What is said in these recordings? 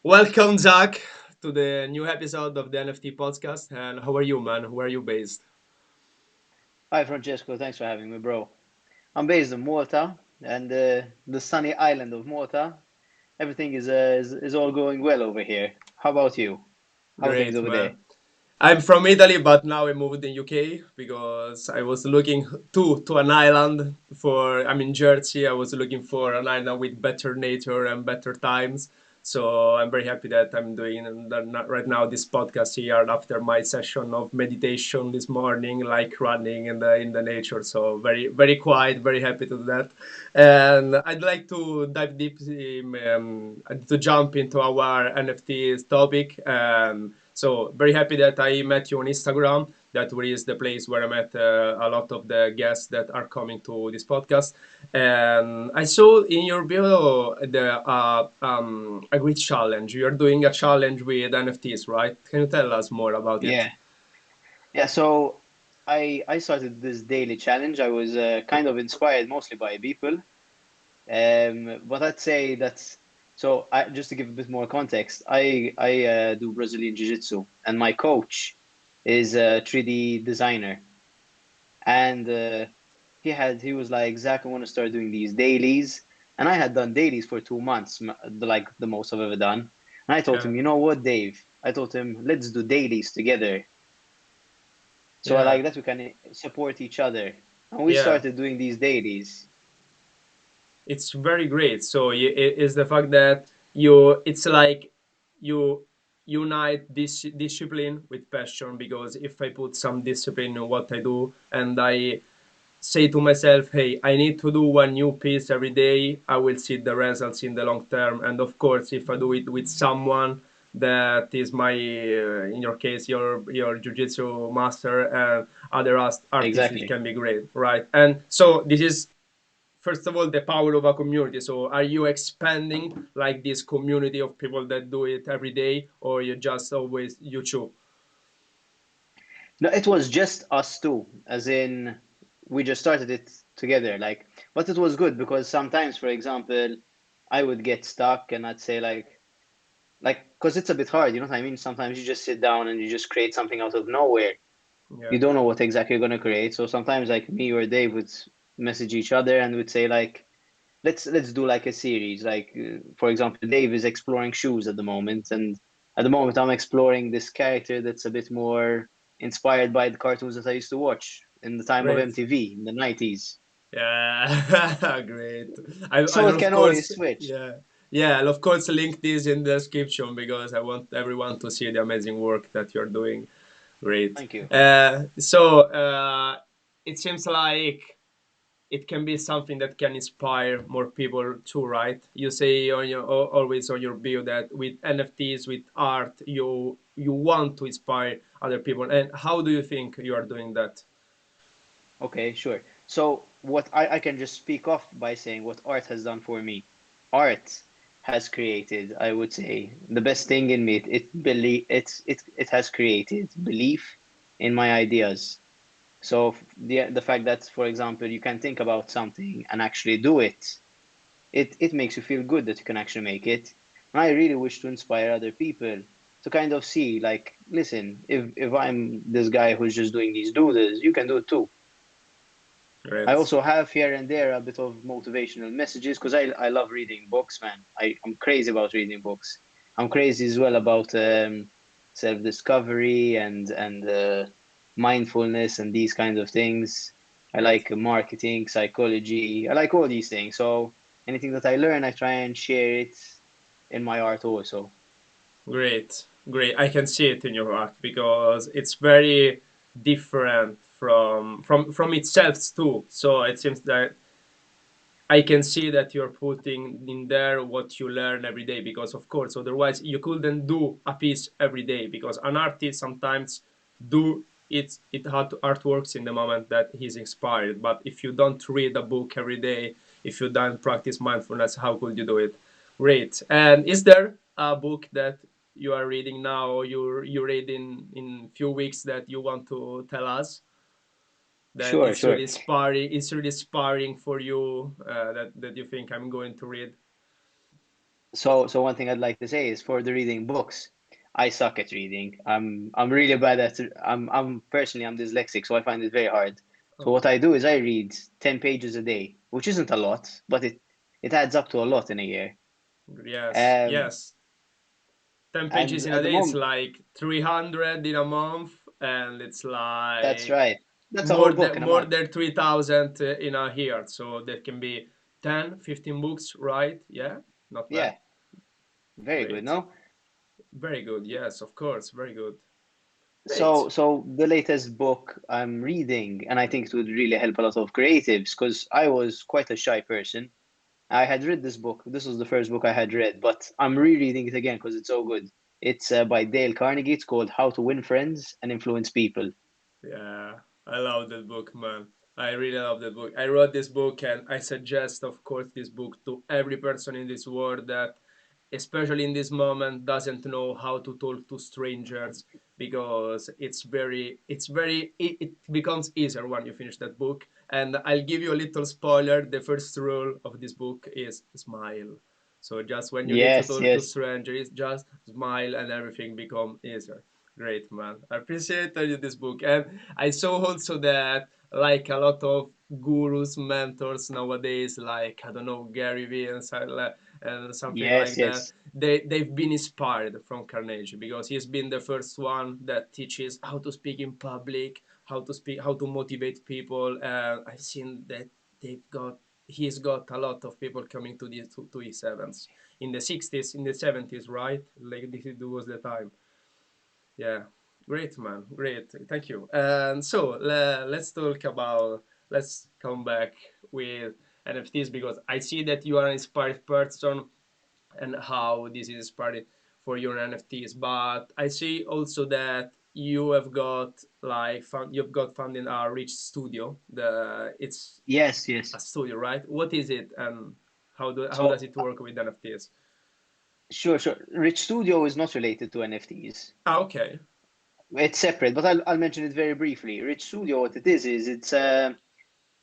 Welcome, Zack, to the new episode of the NFT Podcast. And how are you, man? Where are you based? Hi, Francesco. Thanks for having me, bro. I'm based in Malta, and the sunny island of Malta. Everything is all going well over here. How about you? How are things Great, over there? man. I'm from Italy, but now I moved in UK because I was looking to an island for. I'm in Jersey. I was looking for an island with better nature and better times. So I'm very happy that I'm doing right now this podcast here after my session of meditation this morning, like running in the nature. So very quiet, very happy to do that. And I'd like to dive deep to jump into our NFTs topic. So very happy that I met you on Instagram. That is the place where I met a lot of the guests that are coming to this podcast. And I saw in your bio the a great challenge. You are doing a challenge with NFTs, right? Can you tell us more about it? Yeah, yeah. So I started this daily challenge. I was kind of inspired mostly by people. But I'd say that's so. Just to give a bit more context, I do Brazilian Jiu-Jitsu, and my coach is a 3D designer. And he was like, Zach, I want to start doing these dailies. And I had done dailies for 2 months, like the most I've ever done. And I told Yeah, him, you know what, Dave? I told him, let's do dailies together. So I yeah, like that we can support each other. And we yeah. started doing these dailies. It's very great. So it is the fact that you it's like you unite this discipline with passion, because if I put some discipline in what I do and I say to myself, hey, I need to do one new piece every day, I will see the results in the long term. And of course, if I do it with someone that is my in your case your jiu-jitsu master and other artists, it Exactly. can be great, right? And so this is first of all the power of a community. So are you expanding like this community of people that do it every day, or you just always YouTube? No, it was just us two, as in we just started it together. Like, but it was good because sometimes, for example, I would get stuck and I'd say like because it's a bit hard, you know what I mean? Sometimes you just sit down and you just create something out of nowhere. Yeah, You don't know what exactly you're gonna create. So sometimes like me or Dave would message each other and would say like let's do like a series. Like for example, Dave is exploring shoes at the moment, and at the moment I'm exploring this character that's a bit more inspired by the cartoons that I used to watch in the time of great. MTV in the 90s. Yeah, great. I So will it of can course, always switch. yeah, yeah, I'll of course link this in the description because I want everyone to see the amazing work that you're doing. Great. Thank you. It seems like it can be something that can inspire more people too, right? You say on your always on your bio that with NFTs, with art, you want to inspire other people. And how do you think you are doing that? Okay, sure. So what I can just speak off by saying what art has done for me. Art has created, I would say, the best thing in me. It has created belief in my ideas. So the fact that, for example, you can think about something and actually do it, it makes you feel good that you can actually make it. And I really wish to inspire other people to kind of see, like, listen, if I'm this guy who's just doing these doodles, you can do it too. I Great. also have here and there a bit of motivational messages because I love reading books, man. I'm crazy about reading books. I'm crazy as well about self-discovery and mindfulness and these kinds of things. I Great. like marketing, psychology. I like all these things. So anything that I learn, I try and share it in my art also. Great, great. I can see it in your art because it's very different from itself too. So it seems that I can see that you're putting in there what you learn every day, because of course otherwise you couldn't do a piece every day, because an artist sometimes do it artworks in the moment that he's inspired. But if you don't read a book every day, if you don't practice mindfulness, how could you do it? Great. And is there a book that you are reading now, or you read in few weeks, that you want to tell us that Sure, sure. it's really sparring for you, that you think I'm going to read? So one thing I'd like to say is for the reading books, I suck at reading. I'm really bad at. I'm personally I'm dyslexic, so I find it very hard. So Oh, what I do is I read 10 pages a day, which isn't a lot, but it adds up to a lot in a year. yes, Um, yes. 10 and pages in a at the day, it's moment, like 300 in a month, and it's that's like right. That's a whole book in a more month. than 3,000 in a year. So that can be 10, 15 books, right? Yeah, not bad. Yeah, very good. Great. No, Very good. Yes, of course. Very good. so Great. so the latest book I'm reading, and I think it would really help a lot of creatives because I was quite a shy person. I had read this book. This was the first book I had read, but I'm rereading it again because it's so good. It's by Dale Carnegie. It's called How to Win Friends and Influence People. Yeah, I love that book, man. I really love that book. I wrote this book and I suggest, of course, this book to every person in this world that, especially in this moment, doesn't know how to talk to strangers because it becomes easier when you finish that book. And I'll give you a little spoiler. The first rule of this book is smile. So just when you need to Yes, talk to yes, strangers, just smile and everything become easier. Great, man. I appreciate this book. And I saw also that like a lot of gurus, mentors nowadays, like I don't know, Gary Vee and something yes, like that, yes, they've been inspired from Carnegie because he's been the first one that teaches how to speak in public, how to motivate people. And I've seen that they've got he's got a lot of people coming to his events in the 60s, in the 70s, right? Like this was the time. Yeah, great, man. Great. Thank you. And so let's come back with NFTs because I see that you are an inspired person and how this is inspired for your NFTs. But I see also that you have got you've got funding a Rich Studio. It's yes, a yes. studio, right? What is it and how does So it work with NFTs? sure, sure. Rich Studio is not related to NFTs. Ah, okay. It's separate, but I'll mention it very briefly. Rich Studio, what it is it's an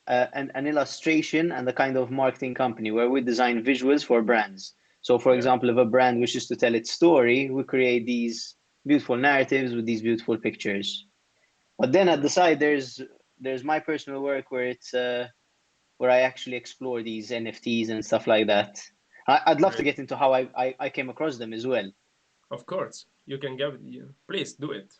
illustration and a kind of marketing company where we design visuals for brands. So, for Yeah. example, if a brand wishes to tell its story, we create these beautiful narratives with these beautiful pictures. But then at the side, there's my personal work where I actually explore these NFTs and stuff like that. I'd love to Great. get into how I came across them as well. Of course, you can give. Please do it.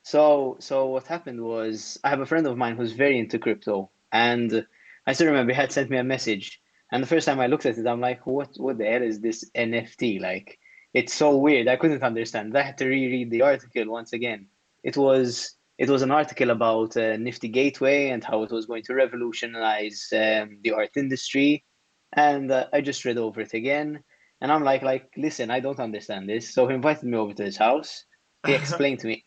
So what happened was I have a friend of mine who's very into crypto, and I still remember he had sent me a message. And the first time I looked at it, I'm like, what the hell is this NFT? Like, it's so weird. I couldn't understand. I had to reread the article once again. It was an article about Nifty Gateway and how it was going to revolutionize the art industry. And I just read over it again, and I'm like, listen, I don't understand this. So he invited me over to his house. He explained to me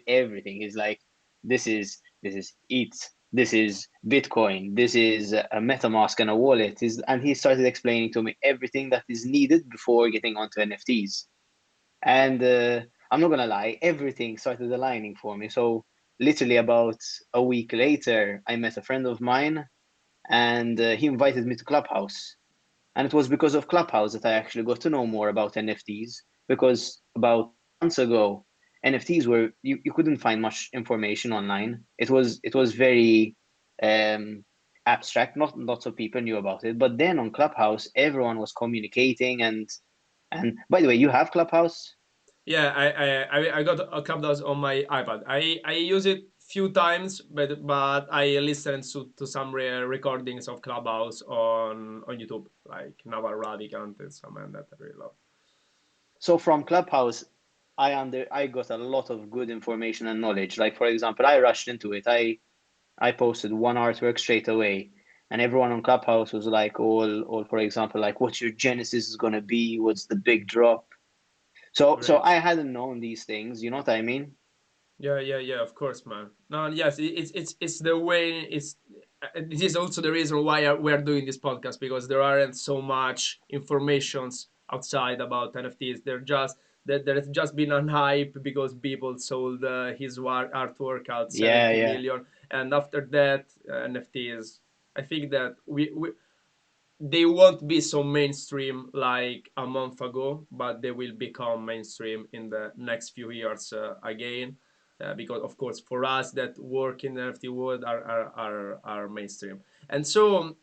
everything. He's like, this is ETH, this is Bitcoin, this is a MetaMask and a wallet. And he started explaining to me everything that is needed before getting onto NFTs. And I'm not gonna lie, everything started aligning for me. So literally about a week later, I met a friend of mine, and he invited me to Clubhouse. And it was because of Clubhouse that I actually got to know more about NFTs. Because about 2 months ago, NFTs were you couldn't find much information online. It was very um, abstract. Not lots of people knew about it. But then on Clubhouse, everyone was communicating. And by the way, you have Clubhouse? Yeah, I got a Clubhouse on my iPad. I use it few times, but I listen to some rare recordings of Clubhouse on YouTube, like Naval Ravikant and some and that I really love. So from Clubhouse, I got a lot of good information and knowledge. Like for example, I rushed into it. I posted one artwork straight away, and everyone on Clubhouse was like, all for example, like, what's your genesis is gonna be? What's the big drop? So I Great. hadn't known these things. You know what I mean? Yeah, yeah, yeah. Of course, man. No, yes, it's the way it's. This is also the reason why we are doing this podcast because there aren't so much informations outside about NFTs. There's just been an hype because people sold his artwork at Yeah, 70 yeah. million, and after that, NFTs. I think that they won't be so mainstream like a month ago, but they will become mainstream in the next few years again. Because of course, for us that work in the NFT world are mainstream. And so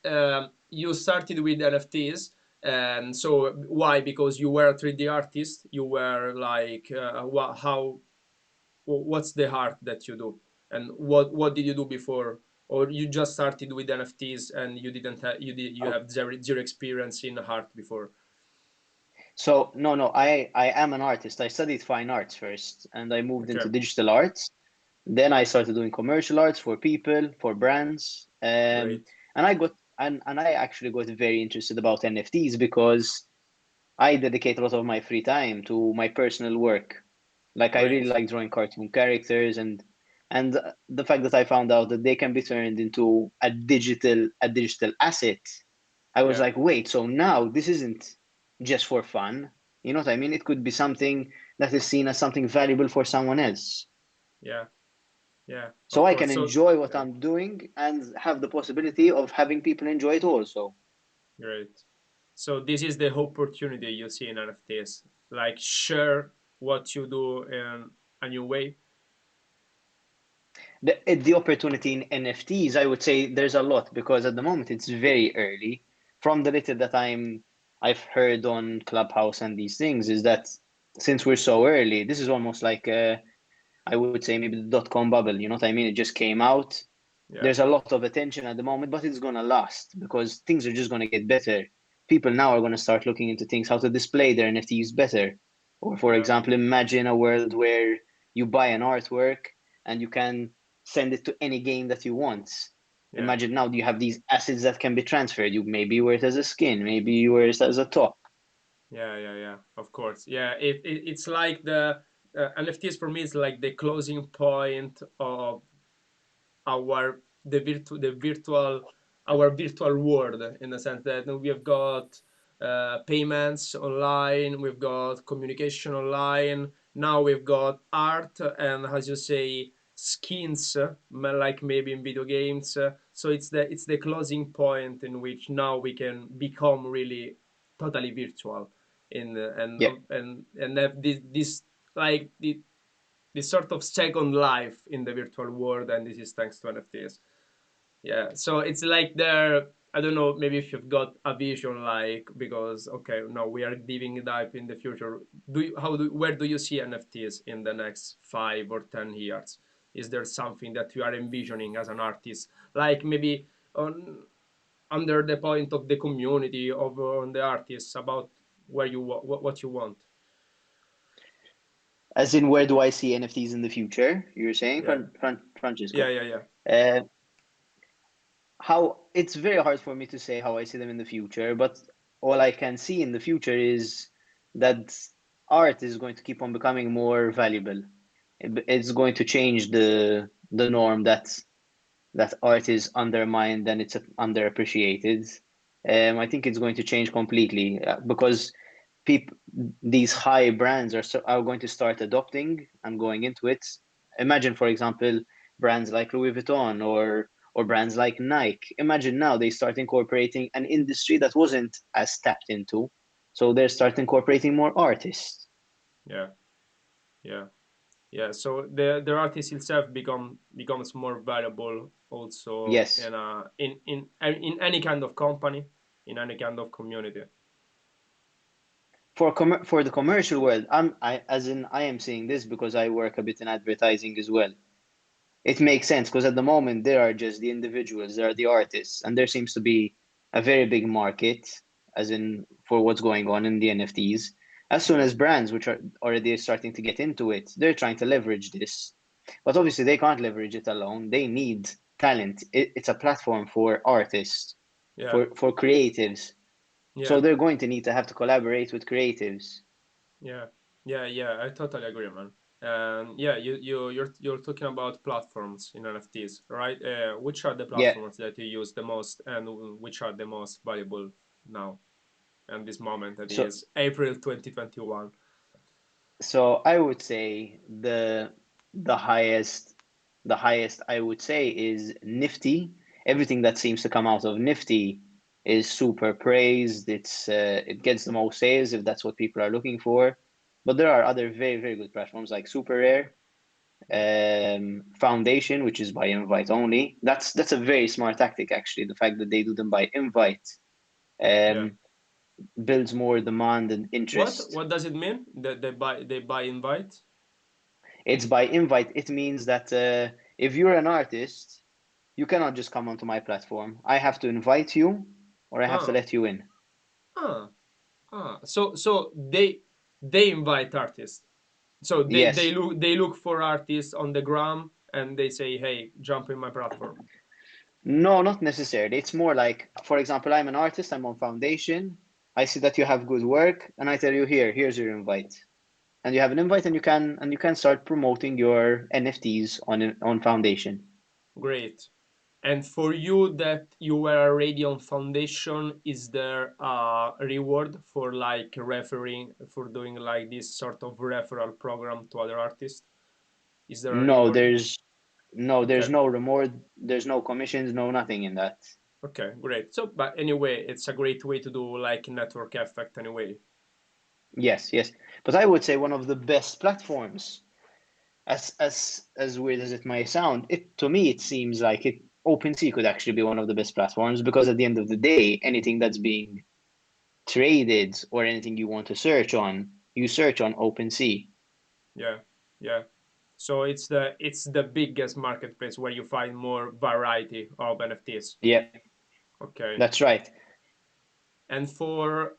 you started with NFTs, and so why? Because you were a 3D artist. You were like, how? What's the art that you do, and what did you do before, or you just started with NFTs and you didn't have you Oh, have zero experience in art before? so no, I am an artist. I studied fine arts first, and I moved Okay, into digital arts. Then I started doing commercial arts for people, for brands, great. and I actually got very interested about NFTs because I dedicate a lot of my free time to my personal work. Like I really Great. like drawing cartoon characters, and the fact that I found out that they can be turned into a digital asset. I was Yeah, like, wait, so now this isn't just for fun. You know what I mean? It could be something that is seen as something valuable for someone else. yeah, yeah, So of I course. can So enjoy what yeah, I'm doing and have the possibility of having people enjoy it also. great. So this is the opportunity you see in NFTs, like share what you do in a new way. The opportunity in NFTs, I would say there's a lot because at the moment it's very early. From the little that I've heard on Clubhouse and these things is that since we're so early, this is almost like I would say maybe the dot-com bubble. You know what I mean? It just came out. Yeah, There's a lot of attention at the moment, but it's gonna last because things are just gonna get better. People now are gonna start looking into things, how to display their NFTs better. Or for yeah, example, imagine a world where you buy an artwork and you can send it to any game that you want. yeah, Imagine now you have these assets that can be transferred. You maybe wear it as a skin, maybe you wear it as a top. yeah, yeah, yeah. Of course, yeah. It's like the NFTs for me is like the closing point of our the virtual our virtual world, in the sense that we have got payments online, we've got communication online, now we've got art, and as you say, skins, like maybe in video games. So it's the closing point in which now we can become really totally virtual in Yeah. and have this like this sort of second life in the virtual world, and this is thanks to NFTs. Yeah, so it's like there. I don't know, maybe if you've got a vision, like, because okay, no, we are diving deep in the future. Where do you see NFTs in the next 5 or 10 years? Is there something that you are envisioning as an artist, like maybe on under the point of the community of on the artists about where you what you want? As in, where do I see NFTs in the future? You're saying, Yeah, yeah, Francesco? yeah, yeah, Uh, how it's very hard for me to say how I see them in the future, but all I can see in the future is that art is going to keep on becoming more valuable. It's going to change the norm that art is undermined and it's underappreciated. I think it's going to change completely because people, these high brands are going to start adopting and going into it. Imagine, for example, brands like Louis Vuitton or brands like Nike. Imagine now they start incorporating an industry that wasn't as tapped into, so they start incorporating more artists. yeah, yeah. Yeah, so the artist itself becomes more valuable also Yes, in any kind of company, in any kind of community. for the commercial world, I am saying this because I work a bit in advertising as well. It makes sense because at the moment there are just the individuals, there are the artists, and there seems to be a very big market, as in for what's going on in the NFTs. As soon Yeah, as brands, which are already starting to get into it, they're trying to leverage this. But obviously, they can't leverage it alone. They need talent. It's a platform for artists, yeah, for creatives. So yeah, they're going to need to have to collaborate with creatives. yeah, yeah, yeah. I totally agree, man. And yeah, you're talking about platforms in NFTs, right? Which are the Yeah. platforms that you use the most, and which are the most valuable now and this moment that So is April 2021? So I would say the highest the highest I would say is Nifty. Everything that seems to come out of Nifty. is super praised. It gets the most sales if that's what people are looking for. But there are other very, very good platforms like Super Rare, Foundation, which is by invite only. That's a very smart tactic actually. The fact that they do them by invite Yeah. um, builds more demand and What? interest. What does it mean that they buy invite? It's by invite. It means that if you're an artist, you cannot just come onto my platform. I have to invite you, or I have to Ah, let you in. ah, So they invite artists. So Yes. they look for artists on the gram and they say, hey, jump in my platform. No, not necessarily. It's more like, for example, I'm an artist, I'm on Foundation. I see that you have good work, and I tell you here's your invite. And you have an invite, and you can start promoting your NFTs on Foundation. Great. And for you that you were already on foundation, is there a reward for like referring for doing like this sort of referral program to other artists? Is there a No, reward? there's Okay. no reward, there's no commissions, no nothing in that. Okay, great. So, but anyway, it's a great way to do like network effect anyway. Yes, yes. But I would say one of the best platforms, as weird as it may sound, it to me it seems like it OpenSea could actually be one of the best platforms because at the end of the day, anything that's being traded or anything you want to search on, you search on OpenSea. Yeah, yeah. So it's the biggest marketplace where you find more variety of NFTs. Yeah, Okay. that's right. And for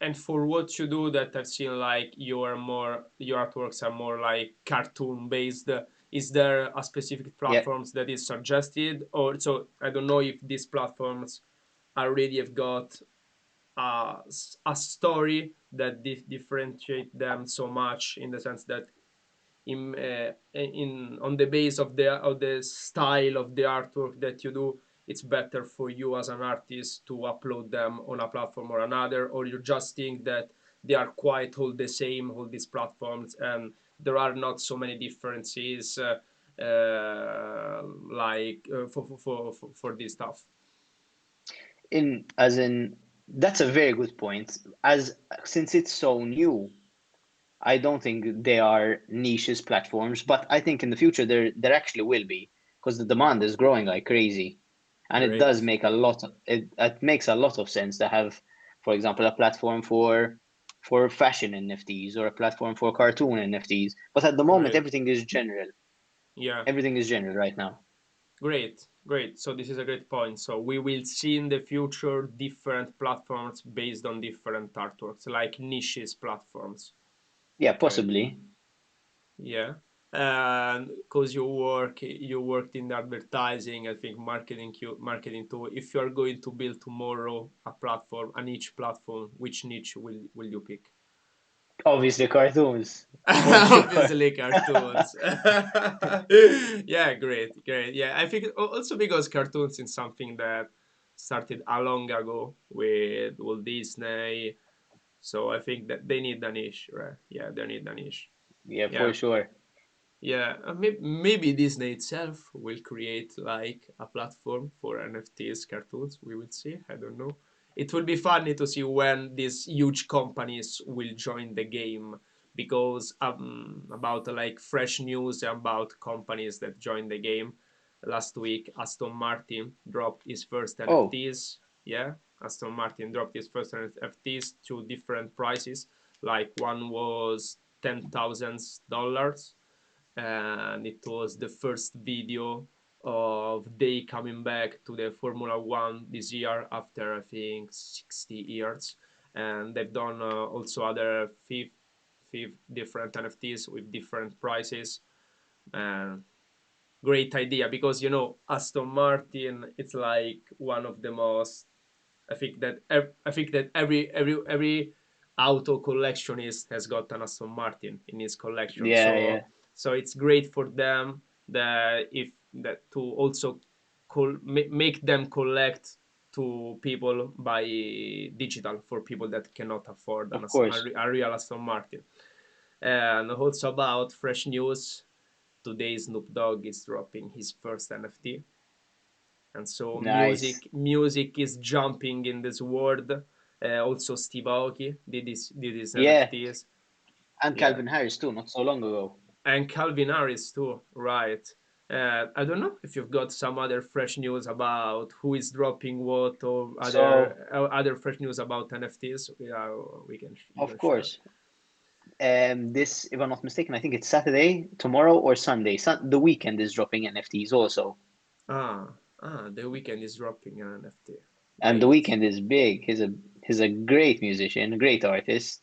what you do that I've seen like your artworks are more like cartoon based. Is there a specific Yeah, platforms that is suggested, or so I don't know if these platforms already have got a story that differentiate them so much in the sense that in on the base of the style of the artwork that you do, it's better for you as an artist to upload them on a platform or another, or you just think that they are quite all the same, all these platforms, and there are not so many differences for this stuff. in as in that's a very good point. As since it's so new, I don't think they are niches platforms, but I think in the future there actually will be because the demand is growing like crazy, and it does Great. make it makes a lot of sense to have, for example, a platform for fashion NFTs or a platform for cartoon NFTs. But at the moment, Great. everything is general. Yeah. Everything is general right now. Great, great. So this is a great point. So we will see in the future different platforms based on different artworks, like niches platforms. Yeah, Okay, possibly. yeah. And because you worked in advertising, I think marketing too. If you are going to build tomorrow a niche platform, which niche will you pick? Obviously, cartoons for sure. Obviously cartoons. Yeah, great, great. Yeah, I think also because cartoons is something that started a long ago with Walt Disney, so I think that they need a niche, right? Yeah, they need a niche. Yeah, for Yeah, sure. yeah. Maybe Disney itself will create like a platform for NFTs cartoons. We will see. I don't know. It will be funny to see when these huge companies will join the game, because about like fresh news about companies that joined the game. Last week, Aston Martin dropped his first Oh, NFTs. Yeah, Aston Martin dropped his first NFTs to different prices. Like one was $10,000, and it was the first video of they coming back to the Formula One this year after I think 60 years, and they've done also other five different NFTs with different prices. And great idea, because Aston Martin, it's like one of the most, I think that every auto collectionist has got an Aston Martin in his collection. yeah, yeah, So it's great for them that if that to also make them collect to people by digital, for people that cannot afford of course. a real Aston Martin. And also about fresh news, today Snoop Dogg is dropping his first NFT. and so Nice. music is jumping in this world. Also, Steve Aoki did his Yeah, NFTs. and Yeah, Calvin Harris too, not so long ago. and Calvin Harris too, right? I don't know if you've got some other fresh news about who is dropping what, or So, other fresh news about NFTs. Yeah, you of can share. course, this, if I'm not mistaken, I think it's Saturday, tomorrow or Sunday. The weekend is dropping NFTs also, The weekend is dropping an NFT. and the Great. weekend is big. He's a great musician, a great artist.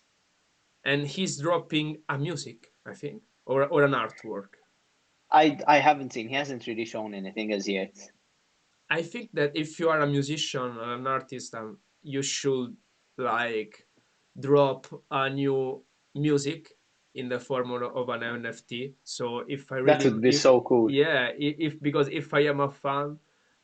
And he's dropping a music, I think, or an artwork. I haven't seen. He hasn't really shown anything as yet. I think that if you are a musician or an artist, you should like drop a new music in the form of an NFT. So if I That really, would be so cool. yeah, if because if I am a fan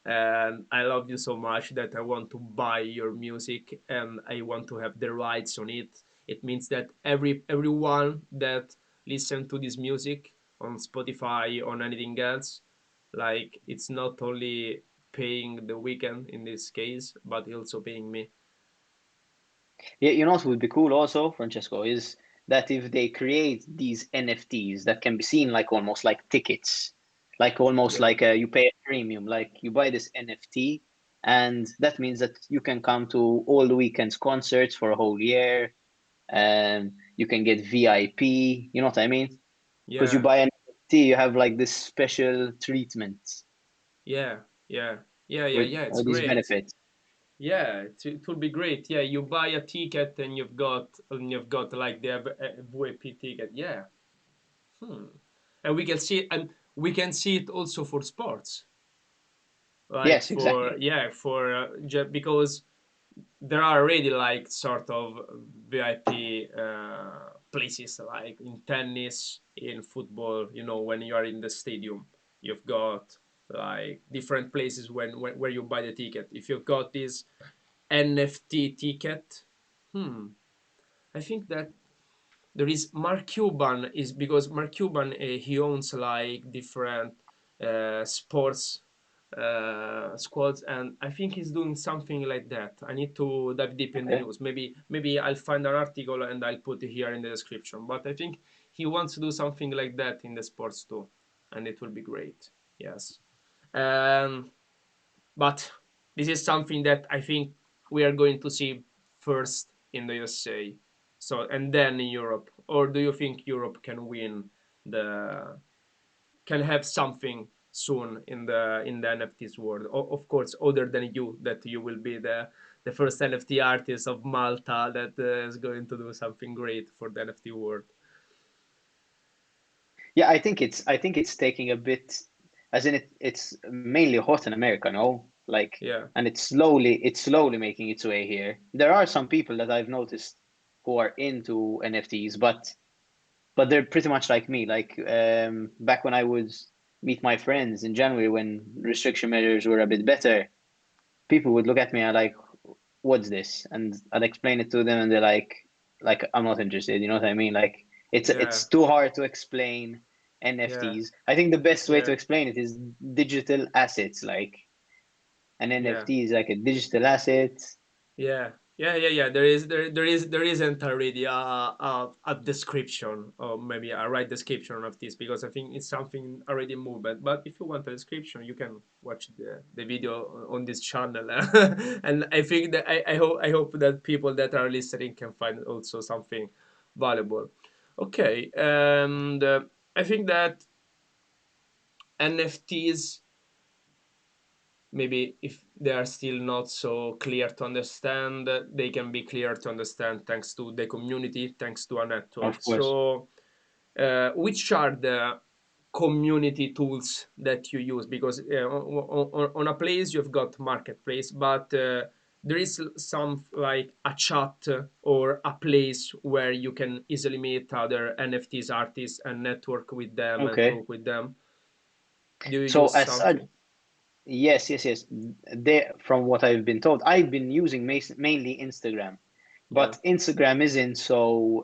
and I love you so much that I want to buy your music and I want to have the rights on it, it means that everyone that listen to this music on Spotify, on anything else, like it's not only paying the weekend in this case, but also paying me. Yeah, you know what would be cool also, Francesco, is that if they create these NFTs that can be seen like almost like tickets, like almost Yeah, like you pay a premium, like you buy this NFT, and that means that you can come to all the weekend's concerts for a whole year, and you can get VIP. You know what I mean? Because you yeah, buy an NFT, you have like this special treatment yeah, yeah, yeah, yeah, with yeah. It's all these great. benefits. Yeah, it will be great. Yeah, you buy a ticket and you've got like the VIP ticket. Yeah. Hmm. And we can see it also for sports. Like Yes, for, exactly. yeah, for because there are already like sort of VIP places like in tennis, in football. When you are in the stadium, you've got like different places where you buy the ticket. If you've got this NFT ticket, hmm, I think that there is Mark Cuban is because Mark Cuban he owns like different sports squads, and I think he's doing something like that. I need to dive deep in the Okay. news. Maybe I'll find an article and I'll put it here in the description. But I think he wants to do something like that in the sports too, and it will be great. Yes. Um, but this is something that I think we are going to see first in the USA, so and then in Europe. Or do you think Europe can win the can have something soon in the NFTs world? Of course, other than you, that you will be the first NFT artist of Malta that is going to do something great for the NFT world. Yeah, I think it's taking a bit, as in it's mainly hot in America, no? Like, Yeah, and it's slowly making its way here. There are some people that I've noticed who are into NFTs, but they're pretty much like me. Like, back when I would meet my friends in January when restriction measures were a bit better, people would look at me and like, "What's this?" And I'd explain it to them, and they're like, "I'm not interested." You know what I mean? Like, it's yeah, it's too hard to explain yeah, NFTs. I think the best way to yeah, explain it is digital assets. Like, an yeah. NFT is like a digital asset. Yeah, yeah, yeah, yeah. There isn't already a description, or maybe a right description of this, because I think it's something already moved. But if you want a description, you can watch the video on this channel, and I think that I hope that people that are listening can find also something valuable. Okay, and I think that NFTs, maybe if they are still not so clear to understand, they can be clear to understand thanks to the community, thanks to a network. Of course. So which are the community tools that you use? Because on a place you've got marketplace, but there is some like a chat or a place where you can easily meet other NFTs artists and network with them and Okay. talk with them. Do you So use as such, something? yes, yes, yes. From what I've been told, I've been using mainly Instagram, Yeah, but Instagram isn't so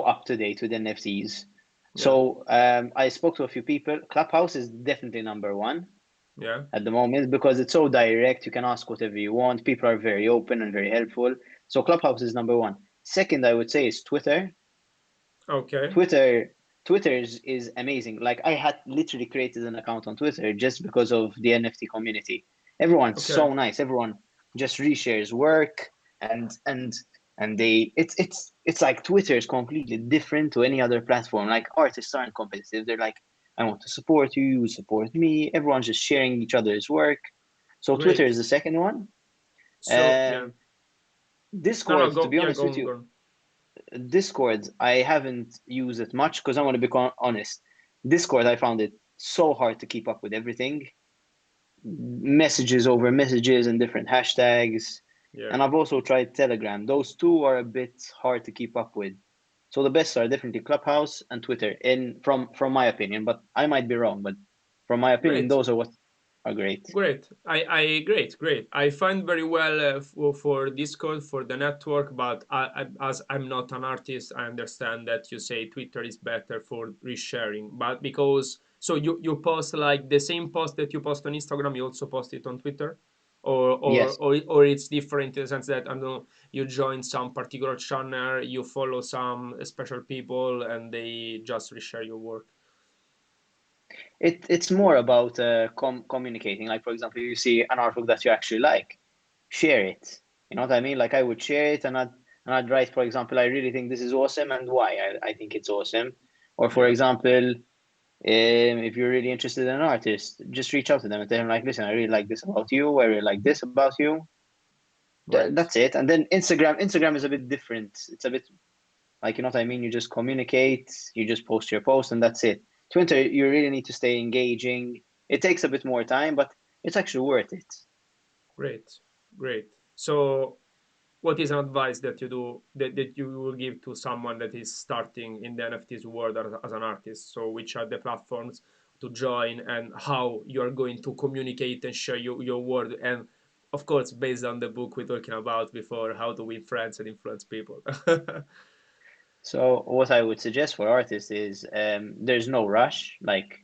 up to date with NFTs. yeah, So I spoke to a few people. Clubhouse is definitely number one. Yeah. at the moment because it's so direct. You can ask whatever you want. People are very open and very helpful. So Clubhouse is number one. Second, I would say is Twitter. Okay. Twitter Twitter is amazing. Like I had literally created an account on Twitter just because of the NFT community. Everyone's Okay. so nice. Everyone just reshares work and and they it's like Twitter is completely different to any other platform. Like artists aren't competitive. They're like, I want to support you, you support me. Everyone's just sharing each other's work. So Twitter Great. is the second one. So yeah. Um, No, no, Discord, to go. be Yeah, honest go with on, you, go on. Discord, I haven't used it much because I want to be honest. Discord, I found it so hard to keep up with everything, messages over messages and different hashtags. Yeah. And I've also tried Telegram. Those two are a bit hard to keep up with. So the best are definitely Clubhouse and Twitter, in from my opinion. But I might be wrong. But from my opinion, Great. those are what are great. Great. Great. I find very well for Discord for the network, but as I'm not an artist, I understand that you say Twitter is better for resharing. But because so you post like the same post that you post on Instagram, you also post it on Twitter, Yes. or it's different in the sense that I don't know you join some particular channel, you follow some special people, and they just reshare your work. It's more about communicating. Like for example, you see an artwork that you actually like, share it. You know what I mean? Like I would share it and I'd write, for example, I really think this is awesome and why I think it's awesome. Or for Yeah. example, if you're really interested in an artist, just reach out to them and tell them like, listen, I really like this about you. I really like this about you. Right. That's it. And then Instagram is a bit different. It's a bit like, you know what I mean? You just communicate, you just post your post, and that's it. Twitter, you really need to stay engaging. It takes a bit more time, but it's actually worth it. Great. Great. So what is an advice that you do that you will give to someone that is starting in the NFTs world as an artist? So which are the platforms to join and how you are going to communicate and share your word, and of course based on the book we're talking about before, how to win friends and influence people. So what I would suggest for artists is there's no rush. Like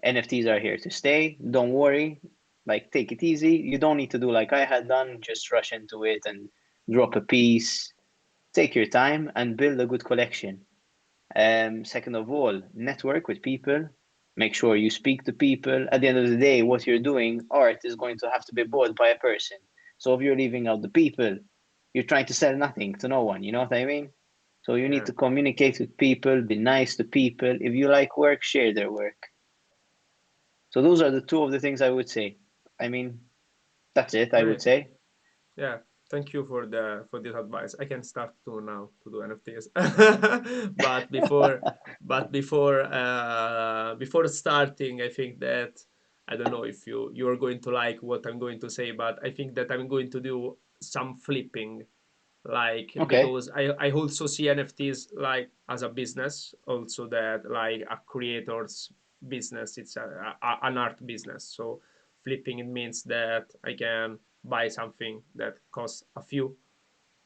NFTs are here to stay. Don't worry. Like take it easy. You don't need to do like I had done, just rush into it and drop a piece. Take your time and build a good collection. Second of all, network with people. Make sure you speak to people. At the end of the day, what you're doing, art is going to have to be bought by a person. So if you're leaving out the people, you're trying to sell nothing to no one. You know what I mean? So you need Yeah. to communicate with people, be nice to people. If you like work, share their work. So those are the two of the things I would say. I mean, that's it, I would Great. say. Yeah, thank you for this advice. I can start to now to do NFTs. but before starting, I think that I don't know if you're going to like what I'm going to say, but I think that I'm going to do some flipping, like Okay. because I also see NFTs like as a business, also that like a creator's business. It's an art business. So flipping, it means that I can buy something that costs a few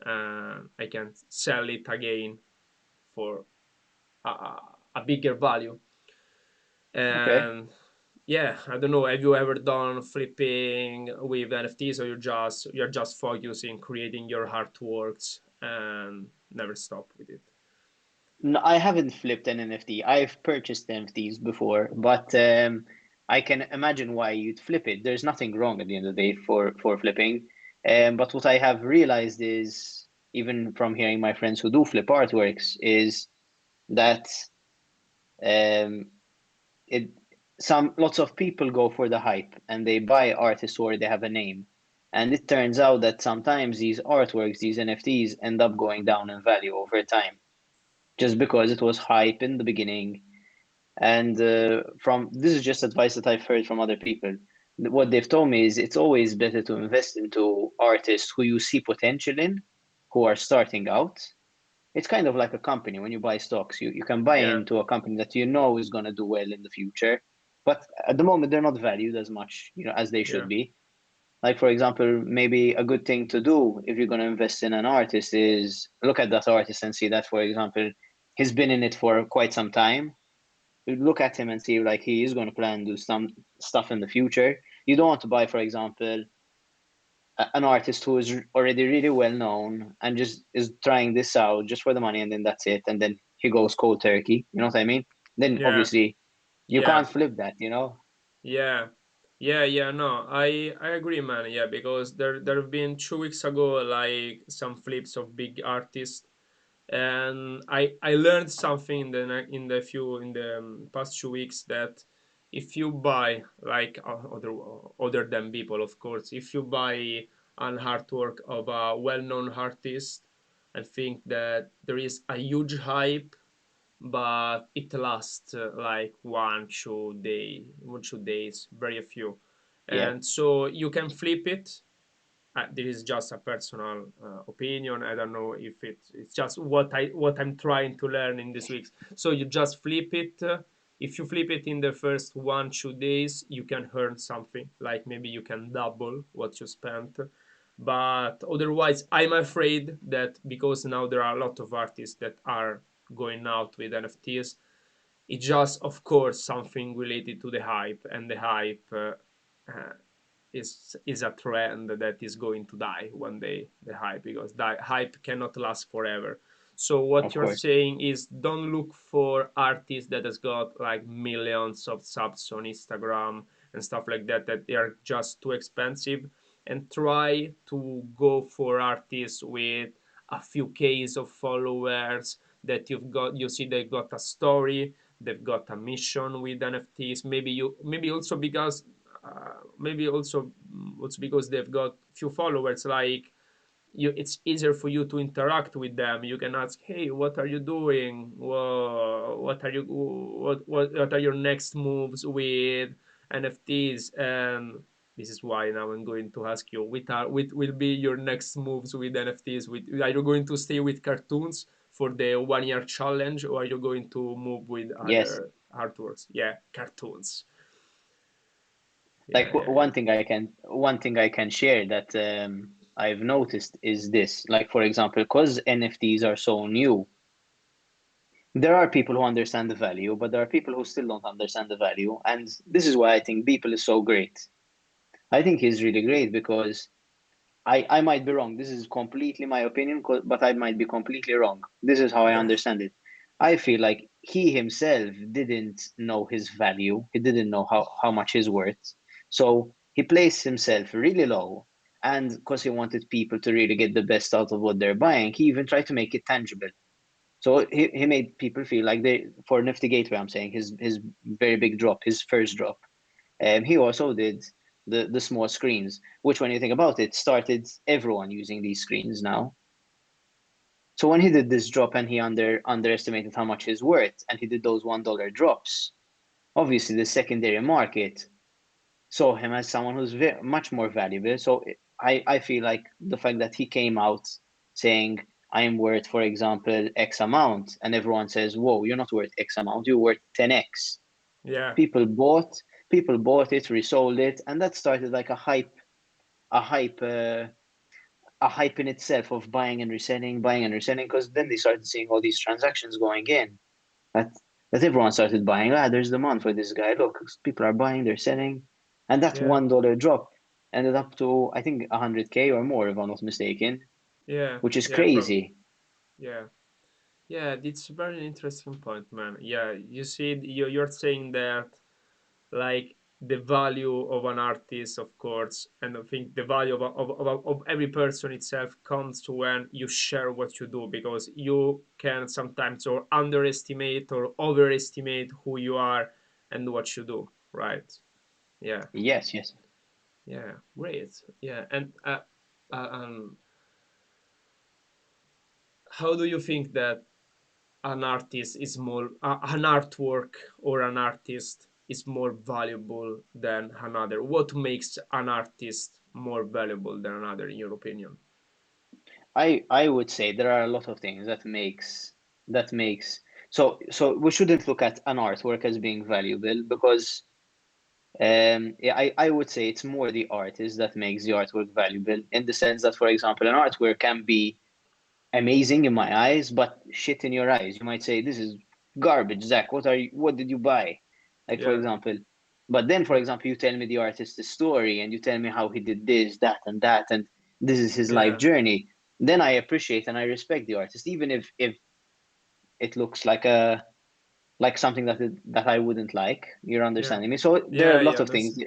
and I can sell it again for a bigger value. Okay. And yeah, I don't know, have you ever done flipping with NFTs, or you're just focusing creating your artworks and never stop with it? No, I haven't flipped an NFT. I've purchased NFTs before, but I can imagine why you'd flip it. There's nothing wrong at the end of the day for flipping. But what I have realized is, even from hearing my friends who do flip artworks, is that um, it some lots of people go for the hype and they buy artists who already have a name. And it turns out that sometimes these artworks, these NFTs, end up going down in value over time just because it was hype in the beginning. And from this is just advice that I've heard from other people. What they've told me is it's always better to invest into artists who you see potential in, who are starting out. It's kind of like a company when you buy stocks. You can buy Yeah, into a company that you know is going to do well in the future, but at the moment they're not valued as much, as they yeah, should be. Like for example, maybe a good thing to do if you're going to invest in an artist is look at that artist and see that, for example, he's been in it for quite some time. You look at him and see like he is going to plan to do some stuff in the future. You don't want to buy, for example, an artist who is already really well known and just is trying this out just for the money, and then that's it, and then he goes cold turkey. You know what I mean? Then Yeah, obviously you yeah, can't flip that. You know? yeah, yeah. No, I agree, man. Yeah, because there have been 2 weeks ago like some flips of big artists, and I learned something in the past 2 weeks that if you buy like other than people, of course, if you buy an artwork of a well-known artist, I think that there is a huge hype, but it lasts like 1 2 days, very few, Yeah, and so you can flip it. This is just a personal opinion. I don't know if it's just what I'm trying to learn in these weeks. So you just flip it. If you flip it in the first 1 2 days, you can earn something. Like maybe you can double what you spent. But otherwise, I'm afraid that because now there are a lot of artists that are going out with NFTs, it's just, of course, something related to the hype, and the hype uh, is a trend that is going to die one day. The hype, because the hype cannot last forever. So what of you're course. saying is don't look for artists that has got like millions of subs on Instagram and stuff like that, that they are just too expensive, and try to go for artists with a few Ks of followers, that you see they've got a story, they've got a mission with NFTs. Maybe also because it's because they've got few followers. Like it's easier for you to interact with them. You can ask, hey, what are you doing? Whoa, what are your next moves with NFTs? And this is why now I'm going to ask you, what will be your next moves with NFTs? Are you going to stay with cartoons for the 1 year challenge, or are you going to move with Yes. other artworks? Yeah, cartoons. Like Yeah, yeah, yeah. one thing I can share that I've noticed is this. Like for example, because NFTs are so new, there are people who understand the value, but there are people who still don't understand the value. And this is why I think Beeple is so great. I think he's really great because I might be wrong. This is completely my opinion, but I might be completely wrong. This is how I Yeah. understand it. I feel like he himself didn't know his value. He didn't know how much he's worth. So he placed himself really low. And because he wanted people to really get the best out of what they're buying, he even tried to make it tangible. So he made people feel like they, for Nifty Gateway, I'm saying his very big drop, his first drop. He also did the small screens, which when you think about it, started everyone using these screens now. So when he did this drop and he underestimated how much he's worth, and he did those $1 drops, obviously the secondary market saw him as someone who's much more valuable. So I feel like the fact that he came out saying I am worth, for example, X amount, and everyone says, "Whoa, you're not worth X amount. You're worth 10x." Yeah. People bought, people bought it, resold it, and that started like a hype, a hype in itself of buying and reselling. Because then they started seeing all these transactions going in. That that everyone started buying. Ah, there's demand for this guy. Look, people are buying, they're selling, and that Yeah. $1 drop ended up to I think 100K or more, if I'm not mistaken, Yeah. which is Yeah. crazy. Yeah. Yeah. It's a very interesting point, man. Yeah. You see, you're saying that like the value of an artist, of course, and I think the value of every person itself comes to when you share what you do, because you can sometimes or underestimate or overestimate who you are and what you do, right? Yeah. Yes, yes. Yeah. Great. Yeah. And how do you think that an artist is more an artwork or an artist is more valuable than another? What makes an artist more valuable than another, in your opinion? I would say there are a lot of things that makes so we shouldn't look at an artwork as being valuable because yeah, I would say it's more the artist that makes the artwork valuable in the sense that, for example, an artwork can be amazing in my eyes, but shit in your eyes. You might say, "This is garbage, Zach. What did you buy?" Like for Yeah. example. But then, for example, you tell me the artist's story and you tell me how he did this, that, and this is his life Yeah, journey. Then I appreciate and I respect the artist, even if it looks like something that I wouldn't like. You're yeah, understanding me? So there are yeah, a lot yeah. of things.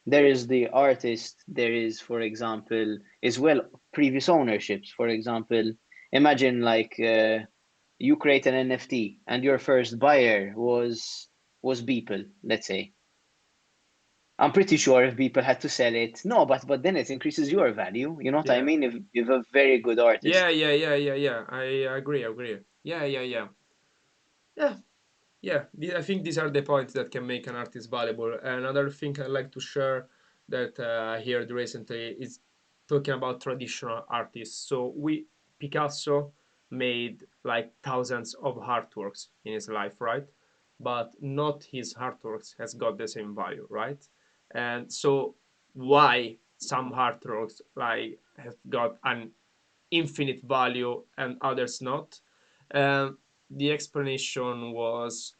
There is the artist. There is, for example, as well previous ownerships. For example, imagine like you create an NFT and your first buyer was Beeple, let's say. I'm pretty sure if people had to sell it, no, but then it increases your value. You know what I Yeah, mean? If a very good yeah, artist, yeah, yeah, yeah, yeah. I agree, agree. Yeah, yeah, yeah. Yeah, yeah, I think these are the points that can make an artist valuable. Another thing I like to share that I heard recently is talking about traditional artists. So Picasso made like thousands of artworks in his life, right? But not his artworks has got the same value, right? And so why some artworks like have got an infinite value and others not? Um, the explanation was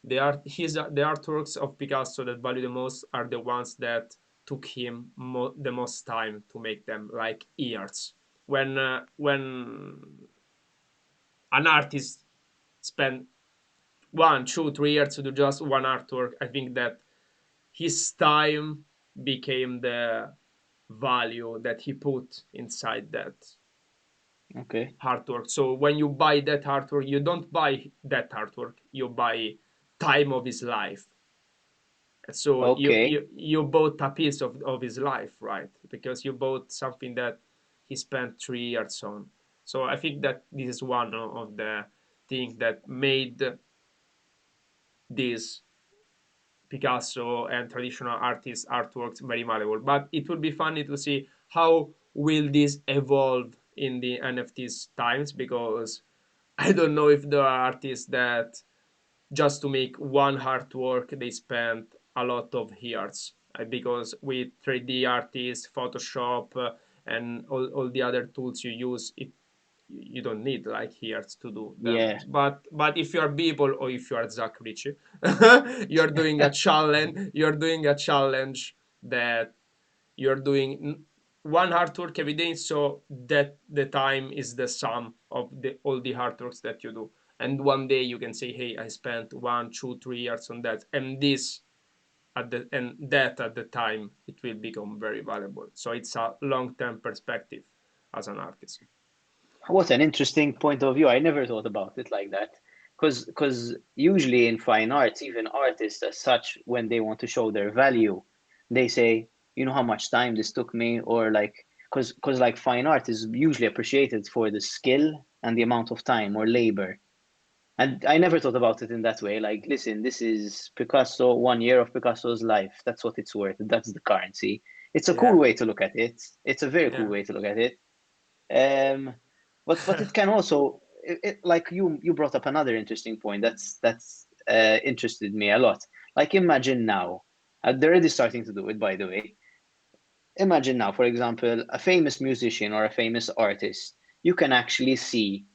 the artworks of Picasso that value the most are the ones that took him the most time to make them, like years. When an artist spent 1, 2, 3 years to do just one artwork, I think that his time became the value that he put inside that okay, artwork. So when you buy that artwork, you don't buy that artwork, you buy time of his life. So okay. you bought a piece of his life, right? Because you bought something that he spent 3 years on. So I think that this is one of the things that made this Picasso and traditional artists artworks very malleable. But it would be funny to see how will this evolve in the NFTs times, because I don't know if there are artists that just to make one artwork they spend a lot of years, because with 3D artists, Photoshop, and all the other tools you use, you don't need like years to do them. Yeah. But if you are people, or if you are Zack Ritchie, you're doing a challenge. You're doing a challenge that you're doing one artwork every day, so that the time is the sum of all the artworks that you do. And one day you can say, hey, I spent 1, 2, 3 years on that, and this at the time it will become very valuable. So it's a long-term perspective as an artist. What an interesting point of view. I never thought about it like that. Because usually in fine arts, even artists as such, when they want to show their value, they say, you know how much time this took me, or like, because like fine art is usually appreciated for the skill and the amount of time or labor. And I never thought about it in that way. Like, listen, this is Picasso, 1 year of Picasso's life. That's what it's worth. That's the currency. It's a cool Yeah, way to look at it. It's a very cool yeah. way to look at it. Um, but it can also like you brought up another interesting point that's interested me a lot. Like imagine now, they're already starting to do it, by the way. Imagine now, for example, a famous musician or a famous artist. You can actually see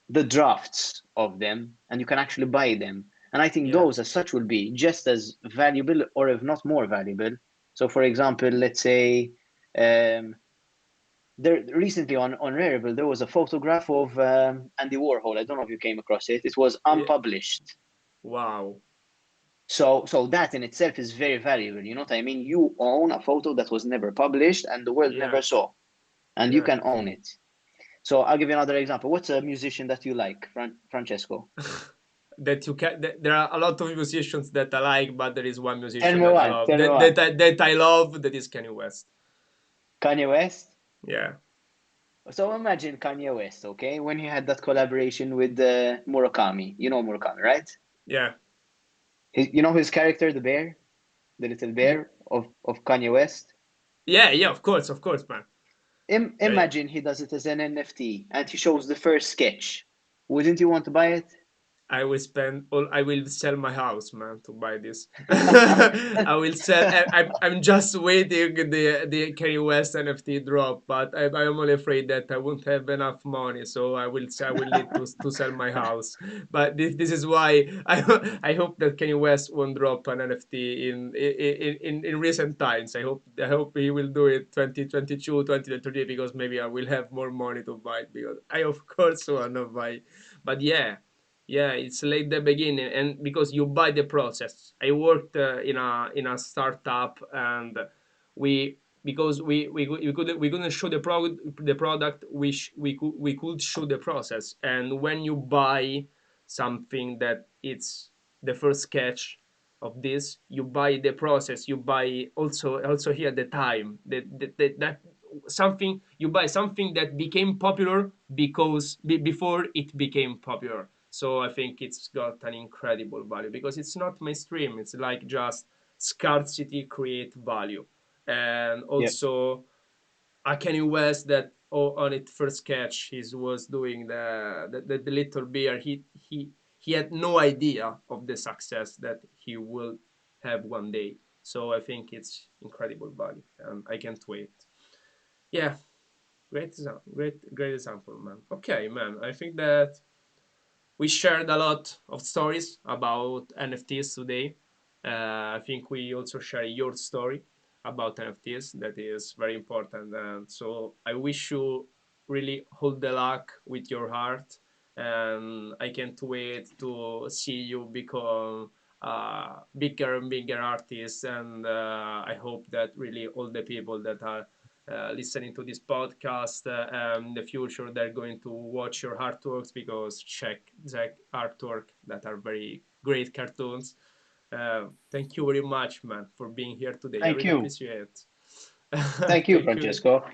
the drafts of them, and you can actually buy them. And I think Yeah, those, as such, will be just as valuable, or if not more valuable. So, for example, let's say um, there recently on Rarible there was a photograph of Andy Warhol. I don't know if you came across it. It was yeah. unpublished. Wow. So that in itself is very valuable. You know what I mean? You own a photo that was never published and the world Yeah, never saw, and you yeah. can own it. So I'll give you another example. What's a musician that you like, Francesco? That you can there are a lot of musicians that I like, but there is one Tell musician me that I one. love, Tell me one. that I love, that is Kanye West. Kanye West. Yeah, So imagine Kanye West, okay, when he had that collaboration with Murakami. You know Murakami, right? yeah, You know his character, the bear, the little yeah, bear of Kanye West. yeah, yeah. Of course, man. Yeah, yeah. Imagine he does it as an NFT and he shows the first sketch. Wouldn't you want to buy it? I will spend all. I will sell my house, man, to buy this. I will sell. I'm just waiting the Kanye West NFT drop, but I'm only afraid that I won't have enough money, so I will need to sell my house. But this is why I hope that Kanye West won't drop an NFT in recent times. I hope he will do it 2022, 2023, because maybe I will have more money to buy it, because I of course want to buy. But yeah, it's like the beginning, and because you buy the process. I worked in a startup, and we because we couldn't show the product, we could show the process. And when you buy something that it's the first sketch of this, you buy the process, you buy also here the time, that something, you buy something that became popular because before it became popular. So I think it's got an incredible value, because it's not mainstream. It's like just scarcity create value. And Yeah, also a Kanye West that, on its first sketch, he was doing the little beer. He had no idea of the success that he will have one day. So I think it's incredible value, and I can't wait. Yeah, great example, man. Okay, man. I think that we shared a lot of stories about NFTs today. I think we also share your story about NFTs. That is very important. And so I wish you really hold the luck with your heart. And I can't wait to see you become bigger and bigger artists. And I hope that really all the people that are listening to this podcast in the future, they're going to watch your artworks, because check Zack artwork, that are very great cartoons. Thank you very much, man, for being here today. I thank really you. appreciate it. Thank you, Thank you. Francesco.